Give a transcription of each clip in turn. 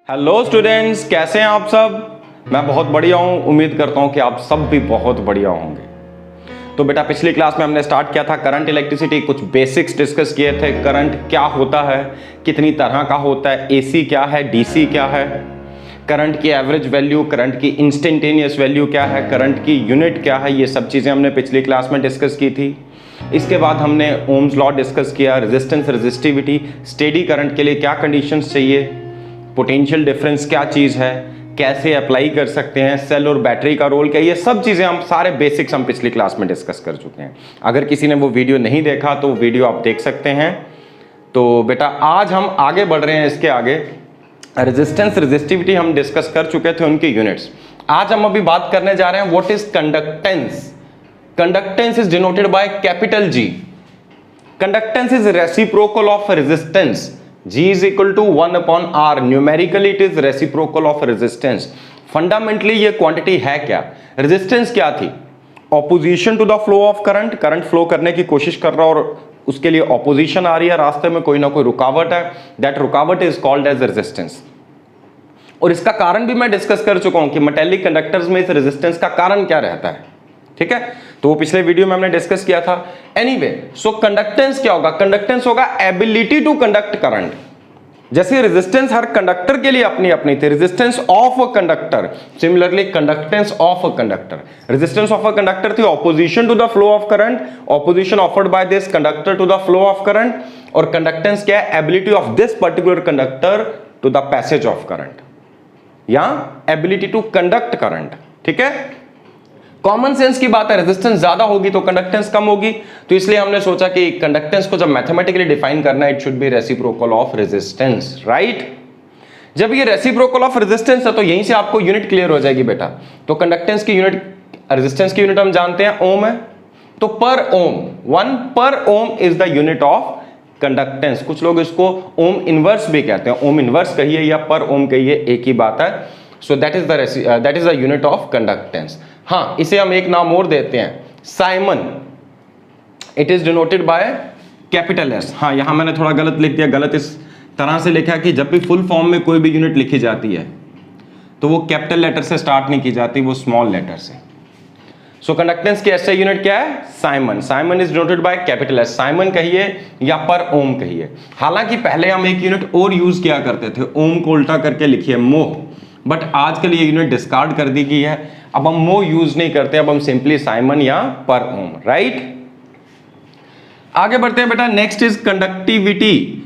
Hello students, कैसे हैं आप सब। मैं बहुत बढ़िया हूं। उम्मीद करता हूं कि आप सब भी बहुत बढ़िया होंगे। तो बेटा पिछली क्लास में हमने स्टार्ट किया था करंट इलेक्ट्रिसिटी, कुछ बेसिक्स डिस्कस किए थे। करंट क्या होता है, कितनी तरह का होता है, एसी क्या है, डीसी क्या है, करंट की एवरेज वैल्यू, करंट की इंस्टेंटेनियस वैल्यू क्या है, करंट की यूनिट क्या है, ये सब चीज़ें हमने पिछली क्लास में डिस्कस की थी। इसके बाद हमने ओम्स लॉ डिस्कस किया, रेजिस्टेंस, रेजिस्टिविटी, स्टेडी करंट के लिए क्या कंडीशंस चाहिए, पोटेंशियल डिफरेंस क्या चीज़ है, कैसे अप्लाई कर सकते हैं, सेल और बैटरी का रोल क्या, ये सब चीज़ें हम सारे बेसिक्स हम पिछली क्लास में डिस्कस कर चुके हैं। अगर किसी ने वो वीडियो नहीं देखा तो वीडियो आप देख सकते हैं। तो बेटा आज हम आगे बढ़ रहे हैं। इसके आगे रेजिस्टेंस, रेजिस्टिविटी हम डिस्कस कर चुके थे, उनकी यूनिट्स। आज हम अभी बात करने जा रहे हैं what is conductance. Conductance is denoted by capital G. Conductance is reciprocal of resistance. G is equal to 1 upon R. Numerically it is reciprocal of resistance. Fundamentally ये क्वांटिटी है क्या, रेजिस्टेंस क्या थी, opposition to the flow of current, current flow करने की कोशिश कर रहा और उसके लिए ऑपोजिशन आ रही है, रास्ते में कोई ना कोई रुकावट है, दैट रुकावट इज कॉल्ड एज रेजिस्टेंस। और इसका कारण भी मैं डिस्कस कर चुका हूं कि मेटेलिक कंडक्टर्स में इस रेजिस्टेंस का कारण क्या रहता है, ठीक है। तो वो पिछले वीडियो में हमने डिस्कस किया था। एनीवे, सो कंडक्टेंस क्या होगा, कंडक्टेंस होगा एबिलिटी टू कंडक्ट करंट। जैसे रेजिस्टेंस हर कंडक्टर के लिए अपनी अपनी थी, resistance of a conductor, similarly conductance of a conductor. Resistance of a conductor थी opposition to the flow of current, opposition offered by this conductor to the flow of current. और conductance क्या है, ability of this particular conductor to the passage of current, या ability to conduct current, ठीक है। Common sense की बात है, resistance ज्यादा होगी तो कंडक्टेंस कम होगी, तो इसलिए हमने सोचा कि कंडक्टेंस को जब मैथमेटिकली डिफाइन करना है, it should be reciprocal of resistance, right. जब ये रेसिप्रोकल ऑफ रेजिस्टेंस है तो यहीं से आपको यूनिट क्लियर हो जाएगी बेटा। तो कंडक्टेंस की यूनिट, रेजिस्टेंस की यूनिट हम जानते हैं ओम है, तो पर ohm, 1 per ohm is the unit of conductance. कुछ लोग इसको ओम इनवर्स भी कहते हैं, ओम इनवर्स कहिए या पर ओम कहिए, एक ही बात है। So that is the unit of conductance. हाँ, इसे हम एक नाम और देते हैं, Simon. It is denoted by capital S. हाँ, यहां मैंने थोड़ा गलत लिख दिया, गलत इस तरह से लिखा कि जब भी फुल फॉर्म में कोई भी यूनिट लिखी जाती है तो वो कैपिटल लेटर से स्टार्ट नहीं की जाती, वो स्मॉल लेटर से। सो कंडक्टेंस की ऐसा यूनिट क्या है, Simon. Simon is denoted by capital S. Simon कहिए या पर ओम कहिए। हालांकि पहले हम एक यूनिट और यूज किया करते थे, ओम को उल्टा करके लिखिए मोह, बट आजकल ये यूनिट डिस्कार्ड कर दी गई है। अब हम मो यूज नहीं करते, अब हम सिंपली साइमन या पर ओम, राइट। आगे बढ़ते हैं बेटा, next is conductivity.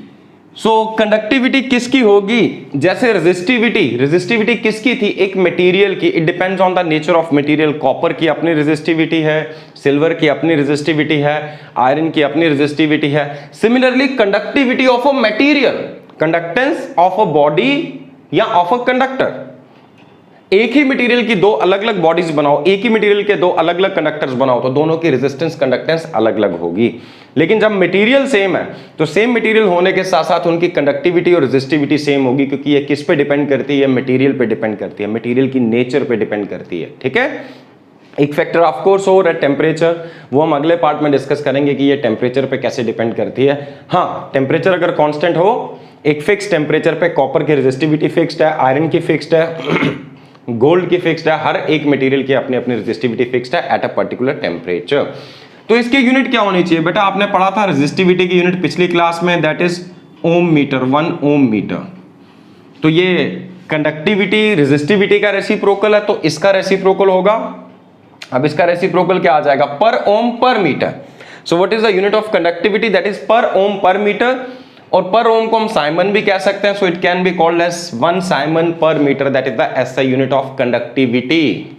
So conductivity किसकी होगी, जैसे रेजिस्टिविटी, रेजिस्टिविटी किसकी थी, एक मटेरियल की। It depends on the nature of material. Copper की अपनी रेजिस्टिविटी है, सिल्वर की अपनी रेजिस्टिविटी है, आयरन की अपनी रेजिस्टिविटी है। Similarly conductivity of a material, conductance of a body या ऑफ अ कंडक्टर। एक ही मटेरियल की दो अलग अलग बॉडीज बनाओ, एक ही मटेरियल के दो अलग अलग कंडक्टर्स बनाओ, तो दोनों की रेजिस्टेंस, कंडक्टेंस अलग अलग होगी। लेकिन जब मटेरियल सेम है तो सेम मटेरियल होने के साथ साथ उनकी कंडक्टिविटी और रेजिस्टिविटी सेम होगी, क्योंकि ये किस पे डिपेंड करती है, मटेरियल पे डिपेंड करती है, मटेरियल की नेचर पे डिपेंड करती है, ठीक है। एक फैक्टर ऑफ कोर्स और है टेम्परेचर, वो हम अगले पार्ट में डिस्कस करेंगे कि ये टेम्परेचर पे कैसे डिपेंड करती है। हाँ, टेम्परेचर अगर कांस्टेंट हो, एक फिक्स टेम्परेचर पे कॉपर की रेजिस्टिविटी फिक्स्ड है, आयरन की फिक्स्ड है, गोल्ड की फिक्स्ड है, हर एक मटेरियल की अपनी अपनी रेजिस्टिविटी फिक्स्ड है एट अ पर्टिकुलर टेम्परेचर। तो इसकी यूनिट क्या होनी चाहिए बेटा, आपने पढ़ा था रेजिस्टिविटी की यूनिट पिछली क्लास में, that is ohm metre, 1 ohm metre. तो ये कंडक्टिविटी रेजिस्टिविटी का रेसिप्रोकल है, तो इसका रेसिप्रोकल होगा, अब इसका रेसिप्रोकल क्या आ जाएगा, per ohm per metre. So what is the unit of conductivity, that is per ohm per metre. और पर ओम को हम साइमन भी कह सकते हैं, so it can be called as 1 siemens per metre, that is the SI unit of conductivity.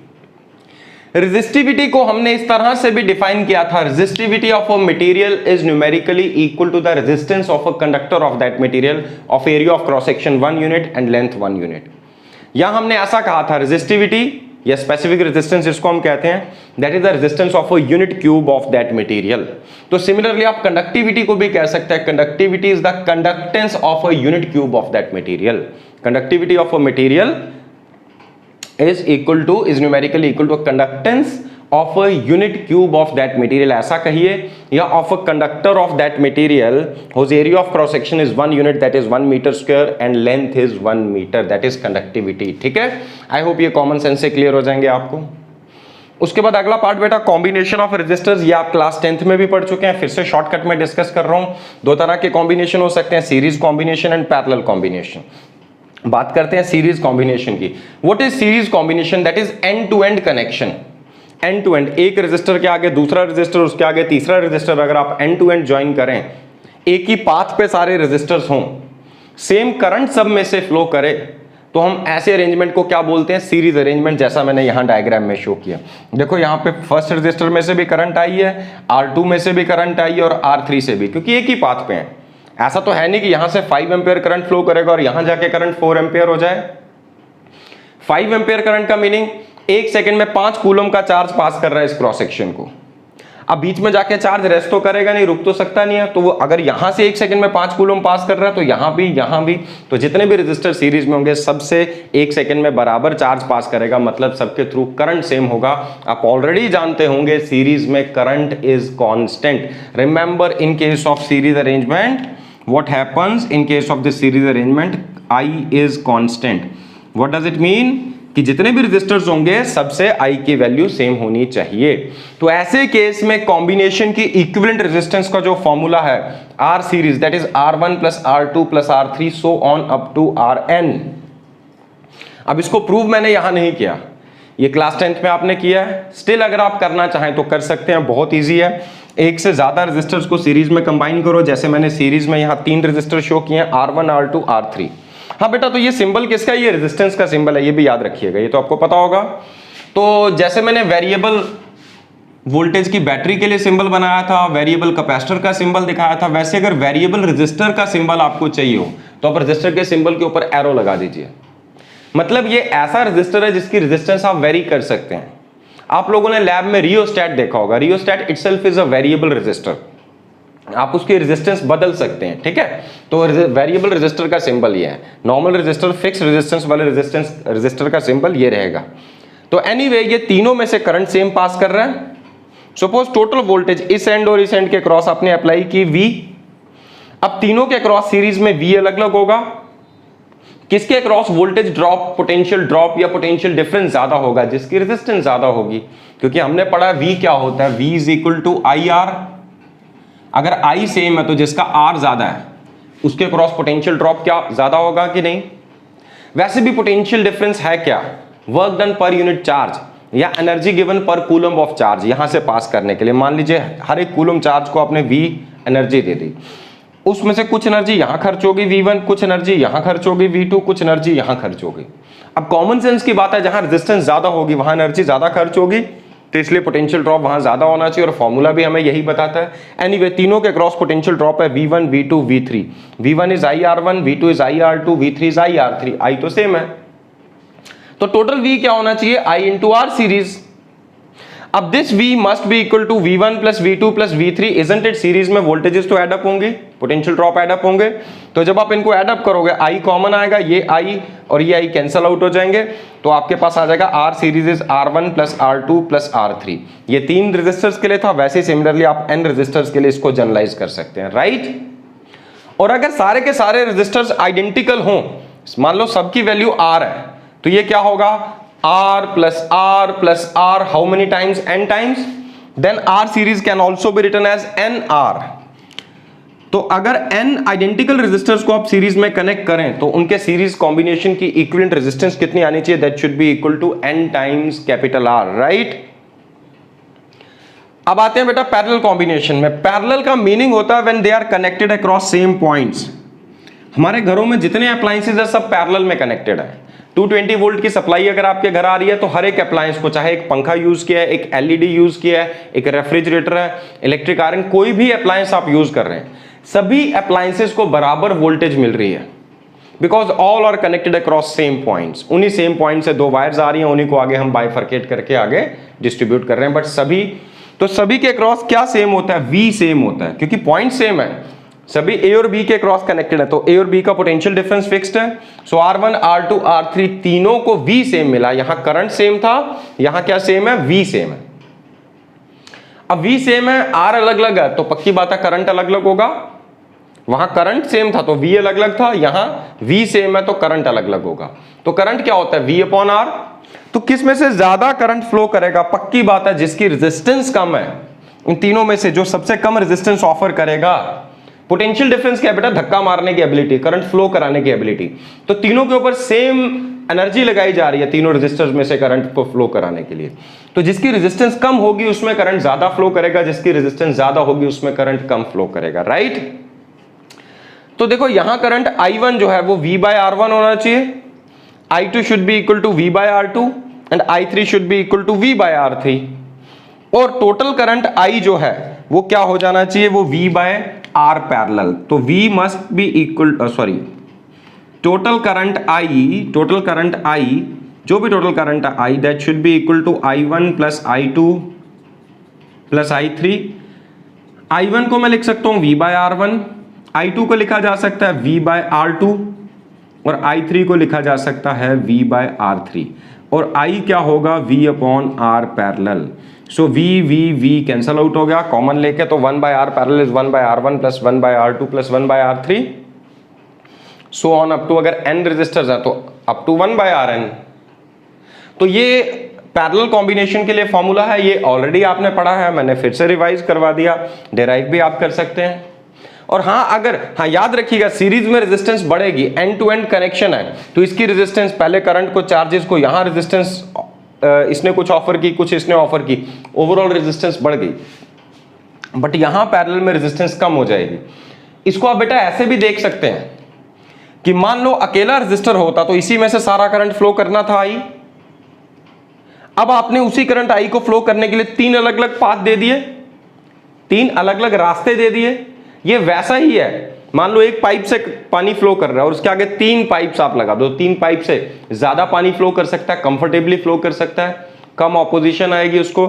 Resistivity को हमने इस तरह से भी डिफाइन किया था, resistivity of a material is numerically equal to the resistance of a conductor of that material of area of cross section 1 unit and length 1 unit. यहां हमने ऐसा कहा था, रेजिस्टिविटी या स्पेसिफिक रेजिस्टेंस जिसको हम कहते हैं, that is the resistance of a unit cube of that material. तो सिमिलरली आप कंडक्टिविटी को भी कह सकते हैं, conductivity is the conductance of a unit cube of that material. Conductivity of a material is numerically equal to conductance of a unit cube of that material, ऐसा कहिए, या of a conductor of that material whose area of cross section is 1 unit that is 1 metre square and length is 1 metre, that is conductivity. ठीक है, I hope ये common sense से clear हो जाएंगे आपको। उसके बाद अगला पार्ट बेटा कॉम्बिनेशन ऑफ रेजिस्टर्स, ये आप क्लास 10th में भी पढ़ चुके हैं, फिर से शॉर्टकट में डिस्कस कर रहा हूं। दो तरह के कॉम्बिनेशन हो सकते हैं, series combination and parallel combination. बात करते हैं सीरीज कॉम्बिनेशन की। What is series combination? That is end to end connection. End to end, एक रेजिस्टर के आगे दूसरा रेजिस्टर, उसके आगे तीसरा रेजिस्टर, अगर आप एंड टू एंड ज्वाइन करें, एक ही पाथ पे सारे रेजिस्टर्स हों, सेम करंट सब में से फ्लो करे, तो हम ऐसे अरेंजमेंट को क्या बोलते हैं? सीरीज अरेंजमेंट, जैसा मैंने यहां डायग्राम में शो किया। देखो यहां पे फर्स्ट रेजिस्टर में से भी करंट आई है, R2 में से भी करंट आई है और R3 से भी, क्योंकि एक ही पाथ पे है। ऐसा तो है नहीं कि यहां से 5 एम्पियर करंट फ्लो करेगा और यहां जाके करंट 4 एम्पियर हो जाए। 5 एम्पियर करंट का मीनिंग 1 सेकंड में 5 कूलम का चार्ज पास कर रहा है इस क्रॉस सेक्शन को। अब बीच में जाके चार्ज रेस्ट तो करेगा नहीं, रुक तो सकता नहीं है, तो वो अगर यहां से 1 सेकंड में 5 कूलम पास कर रहा है तो यहां भी, तो जितने भी रेजिस्टर सीरीज में होंगे सबसे 1 सेकंड में बराबर चार्ज पास करेगा, मतलब सबके थ्रू करंट सेम होगा। आप ऑलरेडी जानते होंगे सीरीज में current is constant. Remember in case of series arrangement what happens in case of this series arrangement, I is constant. What does it mean? कि जितने भी रेजिस्टर्स होंगे सबसे I की वैल्यू सेम होनी चाहिए। तो ऐसे केस में कॉम्बिनेशन की इक्विवेलेंट रेजिस्टेंस का जो फॉर्मूला है R series, that is R1 plus R2 plus R3 so on up to Rn। अब इसको प्रूव मैंने यहां नहीं किया, ये क्लास 10th में आपने किया है। स्टिल अगर आप करना चाहें तो कर सकते हैं, बहुत ईजी है। एक से ज्यादा रेजिस्टर्स को सीरीज में कंबाइन करो, जैसे मैंने सीरीज में यहां 3 रेजिस्टर शो किए हैं, R1 R2 R3। हाँ बेटा, तो ये सिंबल किसका? ये रेजिस्टेंस का सिंबल है, ये भी याद रखिएगा, ये तो आपको पता होगा। तो जैसे मैंने वेरिएबल वोल्टेज की बैटरी के लिए सिंबल बनाया था, वेरिएबल कैपेसिटर का सिंबल दिखाया था, वैसे अगर वेरिएबल रेजिस्टर का सिंबल आपको चाहिए हो तो आप रेजिस्टर के सिंबल के ऊपर एरो लगा दीजिए। मतलब ये ऐसा रेजिस्टर है जिसकी रेजिस्टेंस आप वेरी कर सकते हैं। आप लोगों ने लैब में रियोस्टैट देखा होगा, rheostat itself is a variable resistor, आप उसकी रेजिस्टेंस बदल सकते हैं। ठीक है, तो वेरिएबल रेजिस्टर का सिंबल ये है। नॉर्मल रेजिस्टर, फिक्स रेजिस्टेंस वाले रेजिस्टर का सिंबल ये रहेगा। तो एनीवे ये तीनों में से करंट सेम पास कर रहा है। सपोज टोटल वोल्टेज इस एंड और इस एंड के क्रॉस आपने अप्लाई की V, अब तीनों के क्रॉस सीरीज में V अलग अलग होगा। किसके cross voltage drop, potential drop या पोटेंशियल डिफरेंस ज्यादा होगा? जिसकी रेजिस्टेंस ज्यादा होगी, क्योंकि हमने पढ़ा V क्या होता है, V is equal to IR। अगर I सेम है तो जिसका R ज्यादा है उसके क्रॉस पोटेंशियल ड्रॉप क्या ज्यादा होगा कि नहीं? वैसे भी पोटेंशियल डिफरेंस है क्या? Work done per unit charge या एनर्जी गिवन पर कूलम ऑफ चार्ज। यहां से पास करने के लिए मान लीजिए हर एक कूलम चार्ज को आपने V एनर्जी दे दी, उसमें से कुछ एनर्जी यहां खर्च होगी V1, कुछ एनर्जी यहां खर्च होगी V2, कुछ एनर्जी यहां खर्च होगी। अब कॉमन सेंस की बात है, जहां रेजिस्टेंस ज्यादा होगी वहां एनर्जी ज्यादा खर्च होगी, तो इसलिए पोटेंशियल ड्रॉप वहां ज्यादा होना चाहिए, और फॉर्मूला भी हमें यही बताता है। एनीवे तीनों के क्रॉस पोटेंशियल ड्रॉप है V1 V2 V3। V1 is IR1, V2 is IR2, V3 is IR3। I तो सेम है, तो टोटल V क्या होना चाहिए? I into R series. अब this V must be equal to V1 plus V2 plus V3, isn't it? Series में voltages तो add up होंगे, पोटेंशियल ड्रॉप एड अप होंगे, तो जब आप इनको एड अप करोगे I कॉमन आएगा, ये I और ये I कैंसल आउट हो जाएंगे, तो आपके पास आ जाएगा R series is R1 plus R2 plus R3। ये 3 रेजिस्टर्स के लिए था, वैसे सिमिलरली आप n रेजिस्टर्स के लिए इसको जनरलाइज कर सकते हैं, राइट? और अगर सारे के सारे रेजिस्टर्स आइडेंटिकल हों, मान लो सबकी वैल्यू R है, तो ये क्या होगा? R plus R, how many times? N times. Then R series can also be written as NR. तो अगर n आइडेंटिकल रेजिस्टर्स को आप सीरीज में कनेक्ट करें तो उनके सीरीज कॉम्बिनेशन की इक्विवेलेंट रेजिस्टेंस कितनी आनी चाहिए? That should be equal to n times capital R, right? अब आते हैं बेटा पैरेलल कॉम्बिनेशन में। पैरेलल का मीनिंग होता है when they are connected across same points. हमारे घरों में जितने अप्लायंसेज है सब पैरेलल में कनेक्टेड है। 220 वोल्ट की सप्लाई अगर आपके घर आ रही है तो हर एक अप्लायंस को, चाहे एक पंखा यूज किया है, एक एलईडी यूज किया है, एक रेफ्रिजरेटर है, इलेक्ट्रिक आयरन, कोई भी अप्लायंस आप यूज कर रहे हैं, सभी अप्लायंसेस को बराबर वोल्टेज मिल रही है, because all are connected across same points. उन्हीं सेम पॉइंट से 2 वायर्स आ रही हैं, उन्हीं को आगे हम बाइफरकेट करके आगे डिस्ट्रीब्यूट कर रहे हैं, बट सभी के अक्रॉस क्या सेम होता है? V सेम होता है, क्योंकि पॉइंट सेम है, सभी A और B के क्रॉस कनेक्टेड है, तो A और B का पोटेंशियल डिफरेंस फिक्स्ड है। सो R1 R2 R3 तीनों को V सेम मिला। यहां करंट सेम था, यहां क्या सेम है? V सेम है। अब V सेम है, R अलग अलग है, तो पक्की बात है करंट अलग अलग होगा। वहां करंट सेम था तो V अलग अलग था, यहां V सेम है तो करंट अलग अलग होगा। तो करंट क्या होता है? V upon R। तो किस में से ज्यादा करंट फ्लो करेगा? पक्की बात है जिसकी रेजिस्टेंस कम है, इन तीनों में से जो सबसे कम रेजिस्टेंस ऑफर करेगा। पोटेंशियल डिफरेंस क्या है बेटा? धक्का मारने की एबिलिटी, करंट फ्लो कराने की एबिलिटी। तो तीनों के ऊपर सेम एनर्जी लगाई जा रही है, तीनों रेजिस्टर्स में से करंट को फ्लो कराने के लिए। तो जिसकी रेजिस्टेंस कम होगी उसमें करंट ज्यादा फ्लो करेगा, जिसकी रेजिस्टेंस ज्यादा होगी उसमें करंट कम फ्लो करेगा, राइट। तो देखो यहां करंट I1 जो है वो V बाय R1 होना चाहिए, I2 should be equal to V by R2 and I3 should be equal to V by R3। और टोटल करंट I जो है वो क्या हो जाना चाहिए? वो V बाय R पैरेलल। तो V must be equal, sorry, total current I, जो भी total current I that should be equal to I1 plus I2 plus I3। I1 को मैं लिख सकता हूं V बाय R1, I2 को लिखा जा सकता है V बाय R2 और I3 को लिखा जा सकता है V बाय R3। और I क्या होगा? V upon R parallel. So V cancel out हो गया, कॉमन लेके तो 1 by R parallel is 1 by R1 plus 1 by R2 plus 1 by R3 so on up to, अगर n रेजिस्टर्स है तो अप टू 1 बाय Rn। तो ये parallel combination के लिए फॉर्मूला है, ये ऑलरेडी आपने पढ़ा है, मैंने फिर से रिवाइज करवा दिया, डेराइव भी आप कर सकते हैं। और हाँ याद रखिएगा सीरीज में रेजिस्टेंस बढ़ेगी, एंड टू एंड कनेक्शन है, तो इसकी रेजिस्टेंस पहले करंट को चार्जेस को यहां रेजिस्टेंस इसने कुछ ऑफर की, कुछ इसने ऑफर की, ओवरऑल रेजिस्टेंस बढ़ गई, बट यहां पैरेलल में रेजिस्टेंस कम हो जाएगी। इसको आप बेटा ऐसे भी देख सकते हैं कि मान लो अकेला रेजिस्टर होता तो इसी में से सारा करंट फ्लो करना था I। अब आपने उसी करंट I को फ्लो करने के लिए 3 अलग अलग पाथ दे दिए, 3 अलग अलग रास्ते दे दिए। ये वैसा ही है, मान लो एक पाइप से पानी फ्लो कर रहा है और उसके आगे 3 पाइप्स आप लगा दो, 3 पाइप से ज्यादा पानी फ्लो कर सकता है, कंफर्टेबली फ्लो कर सकता है, कम ऑपोजिशन आएगी उसको।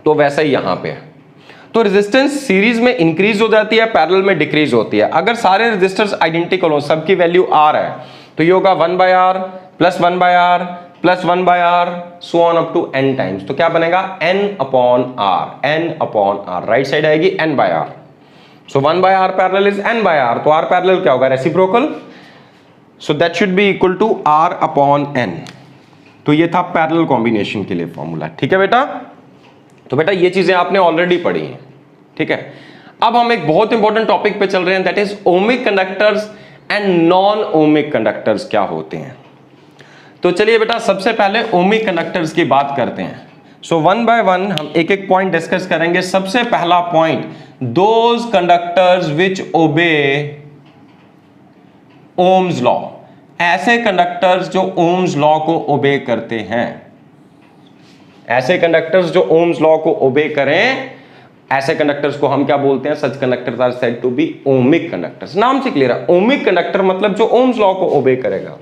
तो वैसा ही यहां पे है। तो रेजिस्टेंस सीरीज में इंक्रीज हो जाती है, पैरेलल में डिक्रीज होती है। अगर सारे रेजिस्टर्स आइडेंटिकल हो, सबकी वैल्यू R है, तो ये होगा 1 by R plus 1 by R plus 1 by R so on up to n times. तो क्या बनेगा? n upon R, right side आएगी n by R। So 1 by R parallel is n by R, तो R parallel क्या होगा? Reciprocal. So that should be equal to R upon n। तो ये था पैरेलल कॉम्बिनेशन के लिए फॉर्मूला, ठीक है बेटा। तो बेटा ये चीजें आपने ऑलरेडी पढ़ी हैं, ठीक है। अब हम एक बहुत इंपॉर्टेंट टॉपिक पे चल रहे हैं, that is ohmic conductors and non ohmic conductors क्या होते हैं। तो चलिए बेटा सबसे पहले ओमिक कंडक्टर्स की बात करते हैं। सो 1 by 1 हम एक एक पॉइंट डिस्कस करेंगे। सबसे पहला point, those conductors which obey Ohm's law, ऐसे कंडक्टर्स जो ओम्स लॉ को ओबे करते हैं। ऐसे कंडक्टर्स जो ओम्स लॉ को ओबे करें, ऐसे कंडक्टर्स को हम क्या बोलते हैं? Such conductors are said to be ohmic conductors. नाम से क्लियर है, ओमिक कंडक्टर मतलब जो ओम्स लॉ को ओबे करेगा।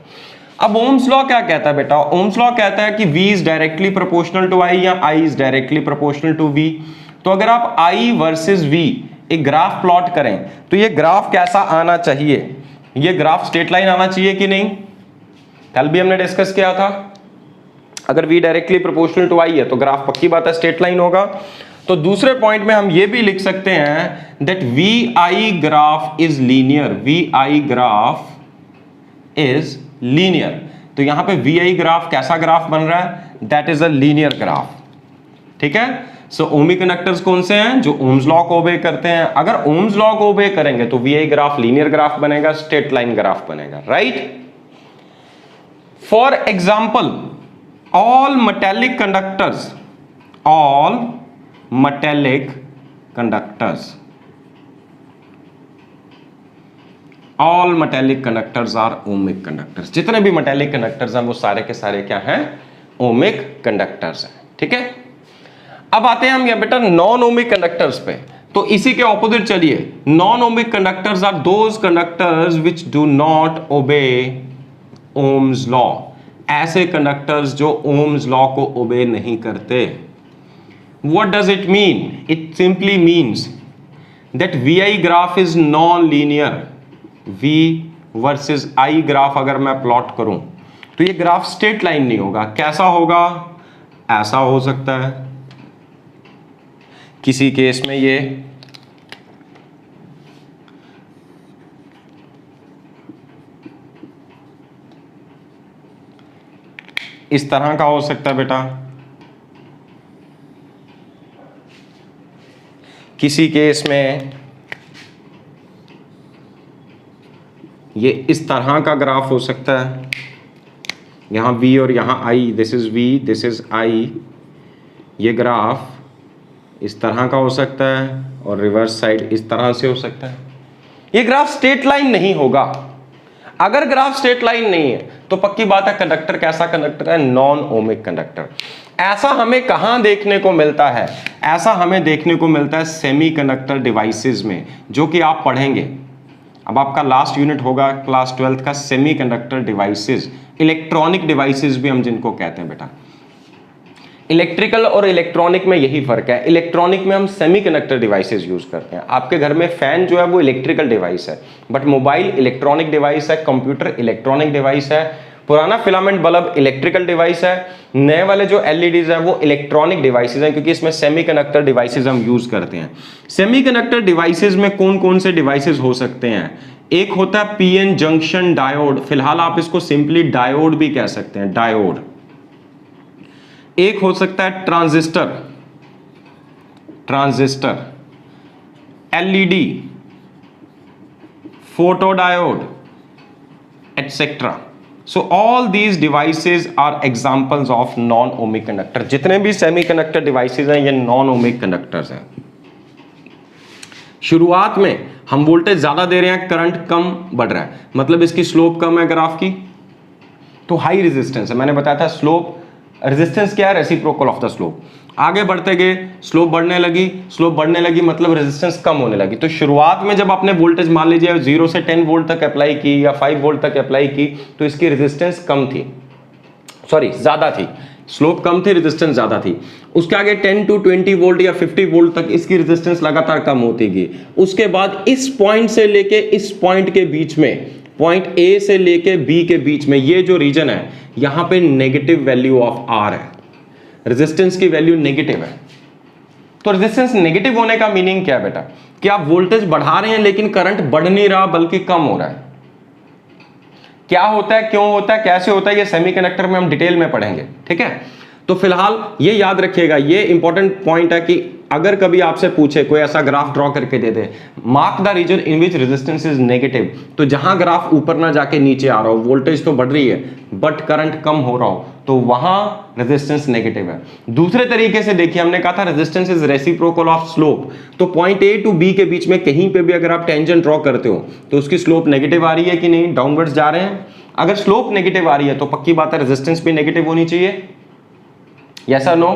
अब ओम्स लॉ क्या कहता है बेटा? ओम्स लॉ कहता है कि V is directly proportional to I या I is directly proportional to V। तो अगर आप I वर्सेस V एक ग्राफ प्लॉट करें तो ये ग्राफ कैसा आना चाहिए? ये ग्राफ स्ट्रेट लाइन आना चाहिए कि नहीं? कल भी हमने डिस्कस किया था, अगर V directly proportional to I है तो ग्राफ पक्की बात है स्ट्रेट लाइन होगा। तो दूसरे पॉइंट में हम ये भी लिख सकते हैं that VI graph is linear, VI graph is linear. तो यहां पे VI ग्राफ कैसा ग्राफ बन रहा है? That is a linear graph, ठीक है। सो ओमिक कंडक्टर्स कौन से हैं? जो ओम्स लॉ को ओबे करते हैं। अगर ओम्स लॉ को ओबे करेंगे तो VI ग्राफ लीनियर ग्राफ बनेगा, स्ट्रेट लाइन ग्राफ बनेगा, right. For example, all metallic conductors, all metallic conductors, all metallic conductors are ohmic conductors. जितने भी मेटेलिक कंडक्टर्स हैं वो सारे के सारे क्या हैं? ओमिक कंडक्टर्स हैं, ठीक है। अब आते हैं हम यहाँ बेटा नॉन ओमिक कंडक्टर्स पे। तो इसी के ऑपोजिट चलिए, non ohmic conductors are those conductors which do not obey Ohm's law. ऐसे कंडक्टर्स जो ओम्स लॉ को ओबे नहीं करते। What does it mean? It simply means that VI graph is non linear. V versus I graph अगर मैं plot करूं तो ये ग्राफ स्ट्रेट लाइन नहीं होगा। कैसा होगा? ऐसा हो सकता है। किसी केस में ये इस तरह का हो सकता है बेटा, किसी केस में ये इस तरह का ग्राफ हो सकता है, यहाँ V और यहाँ I, this is V, this is I, ये ग्राफ इस तरह का हो सकता है और रिवर्स साइड इस तरह से हो सकता है। ये ग्राफ स्ट्रेट लाइन नहीं होगा। अगर ग्राफ स्ट्रेट लाइन नहीं है तो पक्की बात है कंडक्टर कैसा कंडक्टर है, नॉन ओमिक कंडक्टर। ऐसा हमें कहां देखने को मिलता है, ऐसा हमें देखने को मिलता है सेमीकंडक्टर डिवाइसेस में, जो कि आप पढ़ेंगे। अब आपका लास्ट यूनिट होगा क्लास 12th का सेमीकंडक्टर डिवाइसेस, इलेक्ट्रॉनिक डिवाइसेस भी हम जिनको कहते हैं बेटा। इलेक्ट्रिकल और इलेक्ट्रॉनिक में यही फर्क है, इलेक्ट्रॉनिक में हम सेमीकंडक्टर डिवाइसेस यूज करते हैं। आपके घर में फैन जो है वो इलेक्ट्रिकल डिवाइस है, बट मोबाइल इलेक्ट्रॉनिक डिवाइस है, कंप्यूटर इलेक्ट्रॉनिक डिवाइस है, पुराना फिलामेंट बल्ब इलेक्ट्रिकल डिवाइस है, नए वाले जो एलईडीज है वो इलेक्ट्रॉनिक डिवाइसेस हैं, क्योंकि इसमें सेमीकंडक्टर डिवाइसेस हम यूज करते हैं। सेमीकंडक्टर डिवाइसेस में कौन कौन से डिवाइसेस हो सकते हैं? एक होता है पीएन जंक्शन डायोड, फिलहाल आप इसको सिंपली डायोड भी कह सकते हैं, डायोड। एक हो सकता है transistor, transistor, LED, photodiode, etcetera. So all these devices are examples of non ohmic conductor. जितने भी सेमीकंडक्टर डिवाइसेस हैं ये नॉन ओमिक कंडक्टर्स हैं। शुरुआत में हम वोल्टेज ज्यादा दे रहे हैं, करंट कम बढ़ रहा है, मतलब इसकी स्लोप कम है ग्राफ की, तो हाई रेजिस्टेंस है। मैंने बताया था स्लोप, रेजिस्टेंस क्या है? Reciprocal of the slope. आगे बढ़ते गए स्लोप बढ़ने लगी, स्लोप बढ़ने लगी मतलब रेजिस्टेंस कम होने लगी। तो शुरुआत में जब आपने वोल्टेज मान लीजिए 0 से 10 वोल्ट तक अप्लाई की या 5 वोल्ट तक अप्लाई की, तो इसकी रेजिस्टेंस कम थी, सॉरी ज्यादा थी, स्लोप कम थी, रेजिस्टेंस ज्यादा थी। उसके आगे 10 to 20 वोल्ट या 50 वोल्ट तक इसकी रेजिस्टेंस लगातार कम होती गई। उसके बाद इस पॉइंट से लेके इस पॉइंट के बीच में, पॉइंट ए से लेके बी के बीच में ये जो रीजन है, यहां पे नेगेटिव वैल्यू ऑफ आर है, रेजिस्टेंस की वैल्यू नेगेटिव है। तो रेजिस्टेंस नेगेटिव होने का मीनिंग क्या है बेटा? कि आप वोल्टेज बढ़ा रहे हैं लेकिन करंट बढ़ नहीं रहा बल्कि कम हो रहा है। क्या होता है, क्यों होता है, कैसे होता है, ये सेमीकंडक्टर में हम डिटेल में पढ़ेंगे, ठीक है। तो फिलहाल ये याद रखिएगा, ये इंपॉर्टेंट पॉइंट है कि अगर कभी आपसे पूछे, कोई ऐसा ग्राफ ड्रॉ करके दे दे, mark the region in which resistance is negative, तो जहां ग्राफ ऊपर ना जाके नीचे आ रहा हो, वोल्टेज तो बढ़ रही है बट करंट कम हो रहा हो, तो वहां रेजिस्टेंस नेगेटिव है। दूसरे तरीके से देखिए, हमने कहा था resistance is reciprocal of slope, तो पॉइंट ए टू बी के बीच में कहीं पे भी अगर आप टेंजेंट ड्रॉ करते हो तो उसकी स्लोप नेगेटिव आ रही है कि नहीं, डाउनवर्ड्स जा रहे हैं। अगर स्लोप नेगेटिव आ रही है तो पक्की बात है रेजिस्टेंस भी नेगेटिव होनी चाहिए, यस और नो।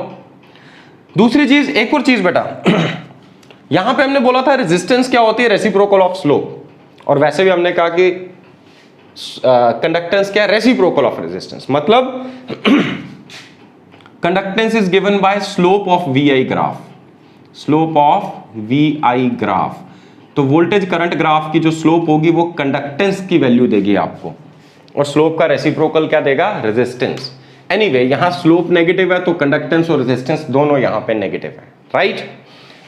दूसरी चीज, एक और चीज बेटा, यहां पे हमने बोला था रेजिस्टेंस क्या होती है, रेसिप्रोकल ऑफ स्लोप, और वैसे भी हमने कहा कि कंडक्टेंस क्या है, रेसिप्रोकल ऑफ रेजिस्टेंस। मतलब conductance is given by slope of V I graph, slope of V I graph. तो वोल्टेज करंट ग्राफ की जो स्लोप होगी वो कंडक्टेंस की वैल्यू देगी आपको, और स्लोप का रेसिप्रोकल क्या देगा, रेजिस्टेंस। एनीवे, यहां स्लोप नेगेटिव है तो कंडक्टेंस और रेजिस्टेंस दोनों यहां पे नेगेटिव है, राइट।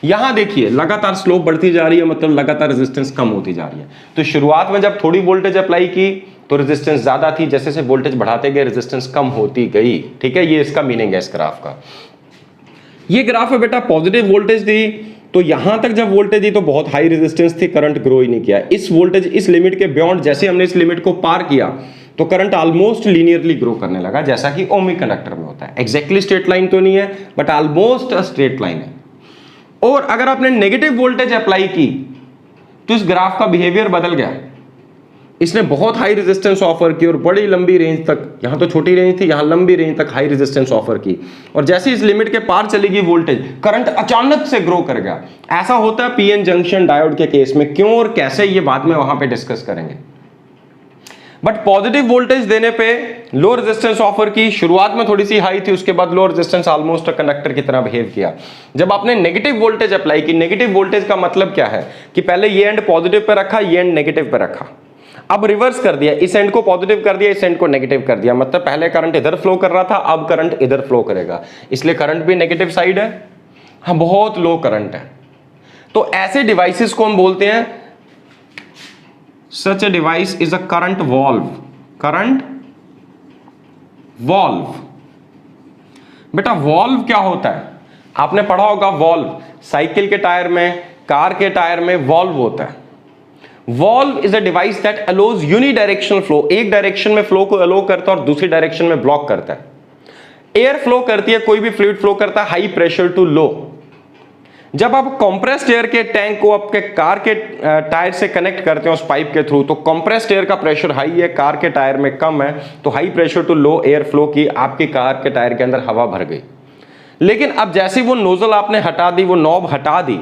यहां देखिए लगातार स्लोप बढ़ती जा रही है, मतलब लगातार रेजिस्टेंस कम होती जा रही है। तो शुरुआत में जब थोड़ी वोल्टेज अप्लाई की तो रेजिस्टेंस ज्यादा थी, जैसे जैसे वोल्टेज बढ़ाते गए रेजिस्टेंस कम होती गई, ठीक है। ये इसका मीनिंग है इस ग्राफ का। ये ग्राफ है बेटा, पॉजिटिव वोल्टेज दी तो यहां तक जब वोल्टेज दी तो बहुत हाई रेजिस्टेंस थी, करंट ग्रो ही नहीं किया। इस वोल्टेज, इस लिमिट के बियॉन्ड जैसे हमने इस लिमिट को पार किया तो करंट ऑलमोस्ट लीनियरली ग्रो करने लगा, जैसा कि ओमिक कंडक्टर में होता है। एग्जैक्टली स्ट्रेट लाइन तो नहीं है बट ऑलमोस्ट स्ट्रेट लाइन है। और अगर आपने नेगेटिव वोल्टेज अप्लाई की तो इस ग्राफ का बिहेवियर बदल गया। इसने बहुत हाई रेजिस्टेंस ऑफर की और बड़ी लंबी रेंज तक, यहां तो छोटी रेंज थी, यहां लंबी रेंज तक हाई रेजिस्टेंस ऑफर की, और जैसे इस लिमिट के पार चलेगी वोल्टेज, करंट अचानक से ग्रो कर गया। ऐसा होता है पीएन जंक्शन डायोड के केस में। क्यों और कैसे, ये बाद में वहां पे डिस्कस करेंगे। बट पॉजिटिव वोल्टेज देने पे लो रेजिस्टेंस ऑफर की, शुरुआत में थोड़ी सी हाई थी, उसके बाद लो रेजिस्टेंस ऑलमोस्ट कंडक्टर की तरह बिहेव किया। जब आपने नेगेटिव वोल्टेज अप्लाई की, नेगेटिव वोल्टेज का मतलब क्या है कि पहले ये एंड पॉजिटिव पे रखा, ये एंड नेगेटिव पे रखा, अब रिवर्स कर दिया, इस एंड को पॉजिटिव कर दिया, इस एंड को नेगेटिव कर दिया। मतलब पहले करंट इधर फ्लो कर रहा था, अब करंट इधर फ्लो करेगा, इसलिए करंट भी नेगेटिव साइड है। हाँ, बहुत लो करंट है। तो ऐसे डिवाइसेस को हम बोलते हैं, such a device is a current valve. Current valve. बेटा वॉल्व क्या होता है? आपने पढ़ा होगा वॉल्व, साइकिल के टायर में, कार के टायर में वॉल्व होता है। Valve is a device that allows unidirectional flow, एक डायरेक्शन में फ्लो को अलो करता है और दूसरी डायरेक्शन में ब्लॉक करता है। एयर फ्लो करती है, कोई भी फ्लूइड फ्लो करता है हाई प्रेशर टू लो। जब आप कंप्रेस्ड एयर के टैंक को आपके कार के टायर से कनेक्ट करते हैं उस पाइप के थ्रू, तो कंप्रेस्ड एयर का प्रेशर हाई है, कार के टायर में कम है, तो high pressure to low air flow की आपकी कार के टायर के अंदर हवा भर गई। लेकिन अब जैसे वो नोजल आपने हटा दी, वो नॉब हटा दी,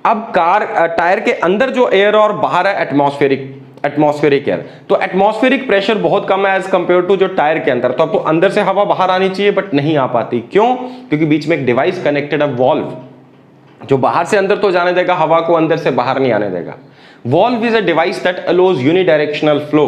अब कार टायर के अंदर जो एयर और बाहर है एटमॉस्फेरिक एयर, तो एटमॉस्फेरिक प्रेशर बहुत कम है एज कंपेयर टू जो टायर के अंदर। तो आपको अंदर से हवा बाहर आनी चाहिए बट नहीं आ पाती। क्यों? क्योंकि बीच में एक डिवाइस कनेक्टेड है, वॉल्व, जो बाहर से अंदर तो जाने देगा हवा को, अंदर से बाहर नहीं आने देगा। Valve is a device that allows unidirectional flow.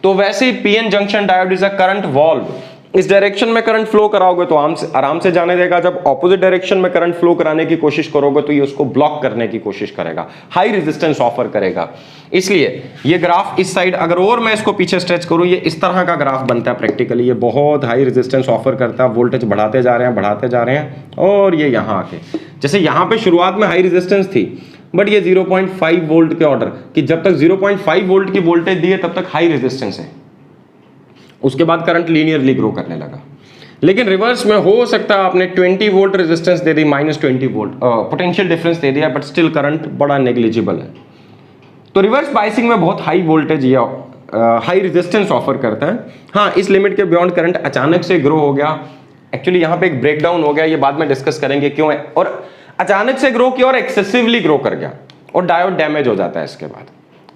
तो वैसे ही PN junction diode is a current valve. इस डायरेक्शन में करंट फ्लो कराओगे तो आराम से जाने देगा, जब ऑपोजिट डायरेक्शन में करंट फ्लो कराने की कोशिश करोगे तो ये उसको ब्लॉक करने की कोशिश करेगा, हाई रेजिस्टेंस ऑफर करेगा। इसलिए ये ग्राफ इस साइड, अगर और मैं इसको पीछे स्ट्रेच करूं, ये इस तरह का ग्राफ बनता है प्रैक्टिकली। ये बहुत हाई रेजिस्टेंस ऑफर करता है, वोल्टेज बढ़ाते जा रहे हैं, और ये यहाँ आके, जैसे यहाँ पे शुरुआत में हाई रेजिस्टेंस थी, बट ये 0.5 वोल्ट के ऑर्डर कि जब तक 0.5 वोल्ट की वोल्टेज दी है तब तक हाई रेजिस्टेंस है। उसके बाद करंट लीनियरली ग्रो करने लगा। लेकिन रिवर्स में हो सकता है आपने 20 वोल्ट रेजिस्टेंस दे दी, -20 वोल्ट पोटेंशियल डिफरेंस दे दिया, बट स्टिल करंट बड़ा नेग्लिजिबल है। तो रिवर्स बाइसिंग में बहुत हाई वोल्टेज या हाई रेजिस्टेंस ऑफर करता है। हाँ, इस लिमिट के बियॉन्ड करंट अचानक से ग्रो हो गया। एक्चुअली यहाँ पे एक ब्रेकडाउन हो गया, ये बाद में डिस्कस करेंगे क्यों है। और अचानक से ग्रो किया और एक्सेसिवली ग्रो कर गया और डायोड डैमेज हो जाता है।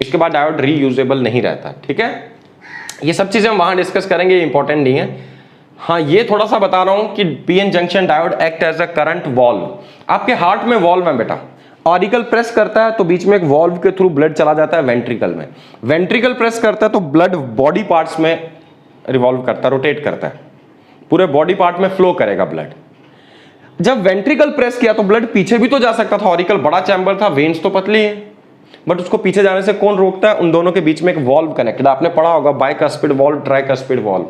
इसके बाद डायोड रीयूजेबल नहीं रहता। ठीक है, ये सब चीजें हम वहां डिस्कस करेंगे, ये इंपॉर्टेंट नहीं है। हाँ, ये थोड़ा सा बता रहा हूं कि PN junction diode act as a current valve. आपके हार्ट में वॉल्व है बेटा, ऑरिकल प्रेस करता है तो बीच में एक वॉल्व के थ्रू ब्लड चला जाता है वेंट्रिकल में। वेंट्रिकल प्रेस करता है तो ब्लड बॉडी पार्ट्स में रिवॉल्व करता है, रोटेट करता है, पूरे बॉडी पार्ट में फ्लो करेगा ब्लड। जब वेंट्रिकल प्रेस किया तो ब्लड पीछे भी तो जा सकता था, ऑरिकल बड़ा चैम्बर था, वेन्स तो पतली है, बट उसको पीछे जाने से कौन रोकता है? उन दोनों के बीच में एक वॉल्व कनेक्टेड, आपने पढ़ा होगा, बाइकस्पिड वॉल्व, ट्राइकस्पिड वॉल्व।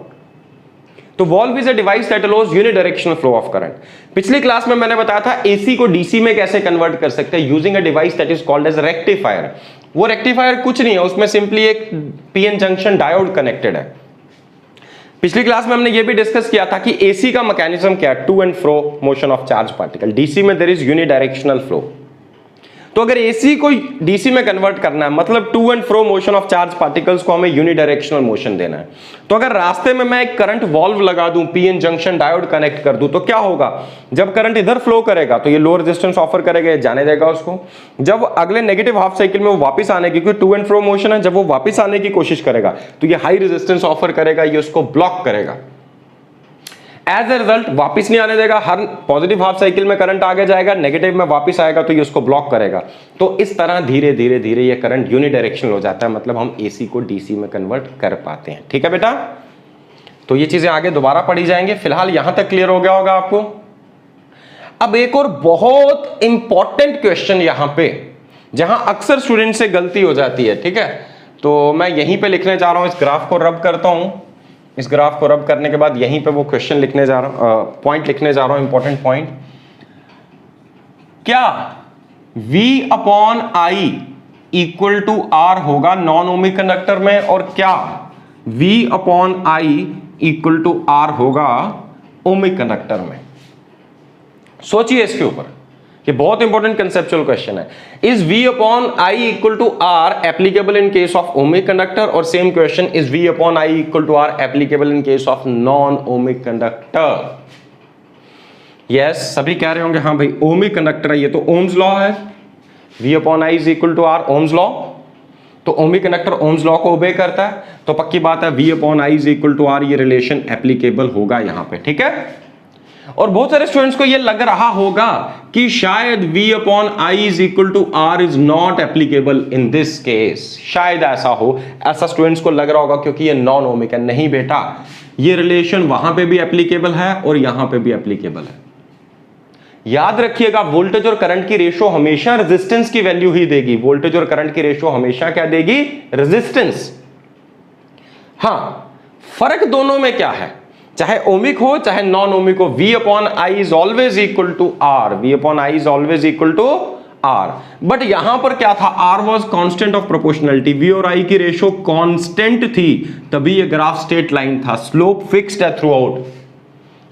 तो valve is a device that allows unidirectional flow of current. पिछली क्लास में मैंने बताया था एसी को डीसी में कैसे कन्वर्ट कर सकते हैं, using a device that is called as rectifier. वो रेक्टिफायर कुछ नहीं है, उसमें सिंपली एक पीएन जंक्शन डायोड कनेक्टेड है। पिछली क्लास में हमने ये भी डिस्कस किया था कि एसी का मैकेनिज्म क्या है, to and fro motion of charge particle. DC में देयर इज यूनिडायरेक्शनल फ्लो। तो अगर एसी को डीसी में कन्वर्ट करना है, मतलब to and fro motion of charge particles को हमें यूनिडायरेक्शनल मोशन देना है, तो अगर रास्ते में मैं एक करंट वॉल्व लगा दूं, पीएन जंक्शन डायोड कनेक्ट कर दूं, तो क्या होगा? जब करंट इधर फ्लो करेगा तो ये लो रेजिस्टेंस ऑफर करेगा, जाने देगा उसको। जब अगले नेगेटिव हाफ साइकिल में वो वापस आने की, क्योंकि टू एंड फ्रो मोशन है, जब वो वापस आने की कोशिश करेगा तो ये हाई रेजिस्टेंस ऑफर करेगा, ये उसको ब्लॉक करेगा। एज ए रिजल्ट वापिस नहीं आने देगा, हर पॉजिटिव हाफ साइकिल में करंट आगे जाएगा, नेगेटिव में वापस आएगा तो ये उसको ब्लॉक करेगा। तो इस तरह धीरे धीरे धीरे ये करंट यूनिडायरेक्शनल हो जाता है, मतलब हम एसी को डीसी में कन्वर्ट कर पाते हैं। ठीक है बेटा, तो ये चीजें आगे दोबारा पढ़ी जाएंगे, फिलहाल यहां तक क्लियर हो गया होगा आपको। अब एक और बहुत इंपॉर्टेंट क्वेश्चन यहां पे, जहां अक्सर स्टूडेंट से गलती हो जाती है। ठीक है, तो मैं यहीं पे लिखने जा रहा हूं, इस ग्राफ को रब करता हूं। इस ग्राफ को रब करने के बाद यहीं पे वो क्वेश्चन लिखने जा रहा हूं, पॉइंट लिखने जा रहा हूं, इंपॉर्टेंट पॉइंट। क्या V upon I equal to R होगा नॉन ओमिक कंडक्टर में, और क्या V upon I equal to R होगा ओमिक कंडक्टर में? सोचिए इसके ऊपर, ये बहुत इंपॉर्टेंट कंसेप्चुअल क्वेश्चन है। Is V upon I equal to R applicable in case of ohmic conductor, और same question, is V upon I equal to R applicable in case of non ohmic conductor? Yes, सभी कह रहे होंगे हाँ भाई ohmic conductor है, ये तो ओम्स लॉ है, V upon I is equal to R Ohm's law, तो ओमिक कंडक्टर ओम्स लॉ को ओबे करता है, तो पक्की बात है V upon I is equal to R, ये रिलेशन एप्लीकेबल होगा यहां पे। ठीक है, और बहुत सारे स्टूडेंट्स को ये लग रहा होगा कि शायद V upon I is equal to R is not applicable in this case, शायद ऐसा हो, ऐसा स्टूडेंट्स को लग रहा होगा क्योंकि ये नॉन ओमिक है। नहीं बेटा, ये रिलेशन वहां पे भी एप्लीकेबल है और यहां पे भी एप्लीकेबल है। याद रखिएगा वोल्टेज और करंट की रेशो हमेशा रेजिस्टेंस की वैल्यू ही देगी। वोल्टेज और करंट की रेशो हमेशा क्या देगी? रेजिस्टेंस। हां, फर्क दोनों में क्या है, चाहे ओमिक हो चाहे नॉन ओमिक हो, V upon I is always equal to R. V upon I is always equal to R. But यहां पर क्या था? R was constant of proportionality. V और I की रेशो कॉन्स्टेंट थी, तभी ये ग्राफ स्ट्रेट लाइन था। स्लोप फिक्स्ड है throughout,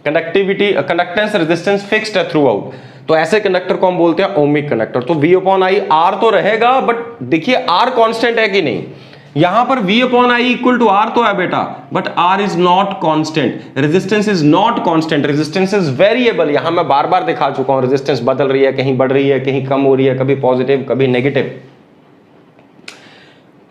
conductivity conductance resistance fixed है थ्रू आउट। तो ऐसे कंडक्टर को हम बोलते हैं ओमिक कंडक्टर। तो V अपॉन आई, R तो रहेगा बट देखिए R कांस्टेंट है कि नहीं। यहां पर V upon I equal to R तो है बेटा, but R is not constant. Resistance is not constant, resistance is variable. यहां मैं बार बार दिखा चुका हूं, रेजिस्टेंस बदल रही है, कहीं बढ़ रही है, कहीं कम हो रही है, कभी पॉजिटिव कभी नेगेटिव।